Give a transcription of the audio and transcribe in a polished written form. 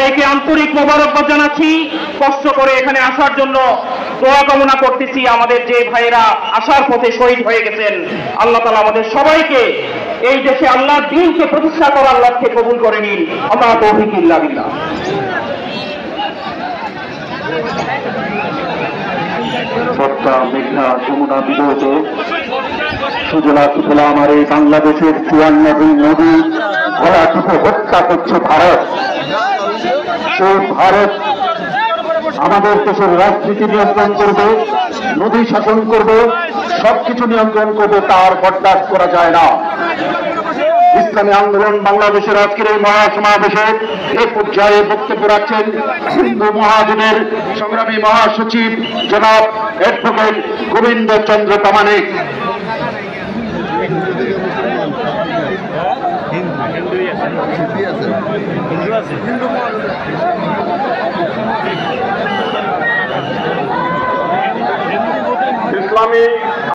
সবাইকে আন্তরিক মোবারকবাদ জানাচ্ছি। কষ্ট করে এখানে আসার জন্য দোয়া কামনা করতেছি। আমাদের যে ভাইয়েরা আসার পথে শহীদ হয়ে গেছেন, আল্লাহ তাআলা আমাদের সবাইকে এই দেশে আল্লাহর দ্বীনকে প্রতিষ্ঠা করার লক্ষ্যে কবুল করে নিন। আল্লাহ তৌফিক ইল্লা বিল্লাহ। পদ্মা মেঘনা যমুনা বিধৌত সুজলা সুফলা আমার এই বাংলাদেশের 54 নদী গলাটুকু হত্যা করছে ভারত। সেই ভারত আমাদের দেশের রাজনীতি নিয়ন্ত্রণ করবে, নদী শাসন করবে, সবকিছু নিয়ন্ত্রণ করবে, তার বরদাস্ত করা যায় না। ইসলামী আন্দোলন বাংলাদেশের আজকের এই মহাসমাবেশে এ পর্যায়ে বক্তব্য রাখছেন হিন্দু মহাজোটের সংগ্রামী মহাসচিব জনাব অ্যাডভোকেট গোবিন্দ চন্দ্র প্রামাণিক। ইসলামী